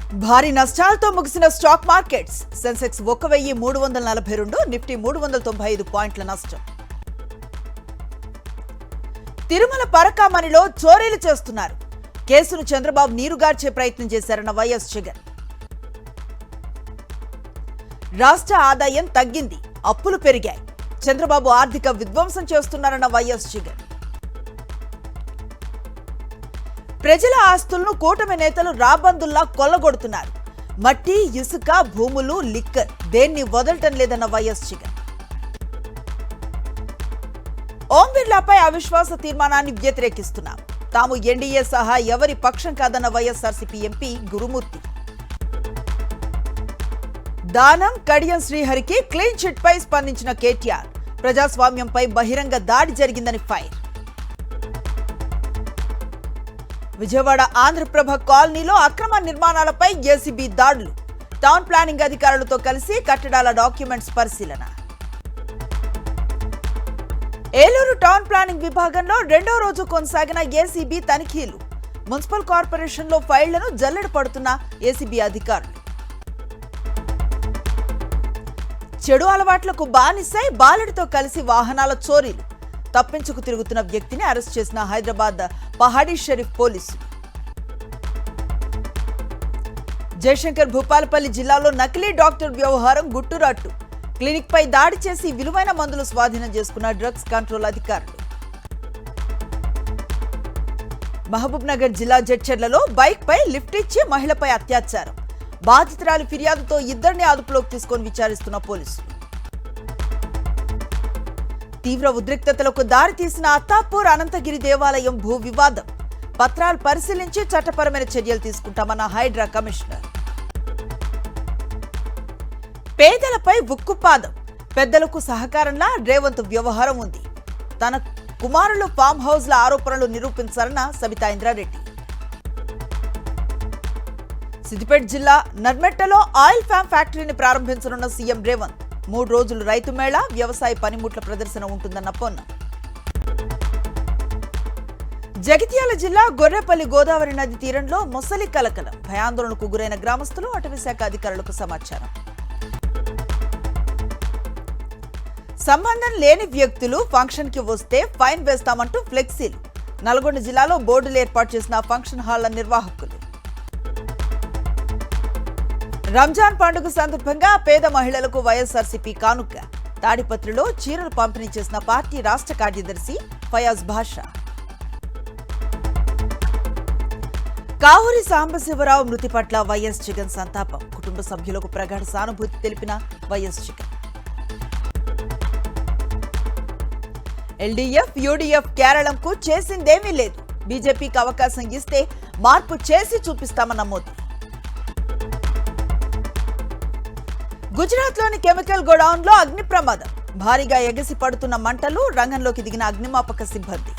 భారీ నష్టాలతో ముగిసిన స్టాక్ మార్కెట్స్. సెన్సెక్స్ 1342, నిఫ్టీ 395 పాయింట్ల నష్టం. తిరుమల పరకామణిలో చోరీలు చేస్తున్నారు. కేసును చంద్రబాబు నీరుగార్చే ప్రయత్నం చేశారన్న వైఎస్ జగన్. రాష్ట్ర ఆదాయం తగ్గింది, అప్పులు పెరిగాయి. చంద్రబాబు ఆర్థిక విధ్వంసం చేస్తున్నారన్న వైఎస్ జగన్. ప్రజల ఆస్తులను కూటమి నేతలు రాబందుల్లా కొల్లగొడుతున్నారు. మట్టి, ఇసుక, భూములు, లిక్కర్ దేన్ని వదలటం లేదన్న వైఎస్ జగన్. ఓం బిర్లాపై అవిశ్వాస తీర్మానాన్ని వ్యతిరేకిస్తున్నాం. తాము ఎన్డీఏ సహా ఎవరి పక్షం కాదన్న వైఎస్ఆర్సీపీ ఎంపీ గురుమూర్తి. దానం కడియం శ్రీహరికి క్లీన్ చిట్ పై స్పందించిన కేటీఆర్. ప్రజాస్వామ్యంపై బహిరంగ దాడి జరిగిందని ఫైర్. విజయవాడ ఆంధ్రప్రభ కాలనీలో అక్రమ నిర్మాణాలపై ఏసీబీ దాడులు. టౌన్ ప్లానింగ్ అధికారులతో కలిసి కట్టడాల డాక్యుమెంట్స్ పరిశీలన. ఏలూరు టౌన్ ప్లానింగ్ విభాగంలో రెండో రోజు కొనసాగిన ఏసీబీ తనిఖీలు. మున్సిపల్ కార్పొరేషన్లో ఫైళ్లను జల్లెడ పడుతున్న ఏసీబీ అధికారులు. చెడు అలవాట్లకు బానిసై బాలుడితో కలిసి వాహనాల చోరీలు. తప్పించుకు తిరుగుతున్న వ్యక్తిని అరెస్ట్ చేసిన హైదరాబాద్ పహాడీ షరీఫ్ పోలీసులు. జయశంకర్ భూపాలపల్లి జిల్లాలో నకిలీ డాక్టర్ వ్యవహారం గుట్టురట్టు. క్లినిక్ పై దాడి చేసి విలువైన మందులు స్వాధీనం చేసుకున్న డ్రగ్స్ కంట్రోల్ అధికారులు. మహబూబ్ నగర్ జిల్లా జడ్చర్లలో బైక్ పై లిఫ్ట్ ఇచ్చి మహిళపై అత్యాచారం. బాధితురాలి ఫిర్యాదుతో ఇద్దరిని అదుపులోకి తీసుకొని విచారిస్తున్న పోలీసులు. తీవ్ర ఉద్రిక్తతలకు దారితీసిన అత్తాపూర్ అనంతగిరి దేవాలయం భూ వివాదం. పత్రాలు పరిశీలించి చట్టపరమైన చర్యలు తీసుకుంటామన్న హైడ్రా కమిషనర్. పేదలపై ఉక్కుపాదం. పెద్దలకు సహకారంలా రేవంత్ వ్యవహారం ఉంది. తన కుమారులు ఫామ్ హౌస్ల ఆరోపణలు నిరూపించాలన్న సబితా ఇంద్రారెడ్డి. సిద్దిపేట జిల్లా నర్మెట్టలో ఆయిల్ ఫామ్ ఫ్యాక్టరీని ప్రారంభించనున్న సీఎం రేవంత్. 3 రోజులు రైతు మేళా, వ్యవసాయ పనిముట్ల ప్రదర్శన ఉంటుందన్న పొన్న. జగిత్యాల జిల్లా గొర్రెపల్లి గోదావరి నది తీరంలో మొసలి కలకలం. భయాందోళనకు గురైన గ్రామస్తులు అటవీ శాఖ అధికారులకు సమాచారం. సంబంధం లేని వ్యక్తులు ఫంక్షన్ కి వస్తే ఫైన్ వేస్తామంటూ ఫ్లెక్సీలు. నల్గొండ జిల్లాలో బోర్డులు ఏర్పాటు చేసిన ఫంక్షన్ హాళ్ల నిర్వాహకులు. రంజాన్ పండుగ సందర్భంగా పేద మహిళలకు వైఎస్ఆర్సీపీ కానుక. తాడిపత్రిలో చీరలు పంపిణీ చేసిన పార్టీ రాష్ట్ర కార్యదర్శి ఫయాజ్ భాషా. కావూరి సాంబశివరావు మృతి పట్ల వైఎస్ జగన్ సంతాపం. కుటుంబ సభ్యులకు ప్రగాఢ సానుభూతి తెలిపిన వైఎస్ జగన్. ఎల్డీఎఫ్, యూడీఎఫ్ కేరళంకు చేసిందేమీ లేదు. బీజేపీకి అవకాశం ఇస్తే మార్పు చేసి చూపిస్తామన్న మోదీ. గుజరాత్లోని కెమికల్ గోడౌన్లో అగ్ని ప్రమాదం. భారీగా ఎగసి పడుతున్న మంటలు. రంగంలోకి దిగిన అగ్నిమాపక సిబ్బంది.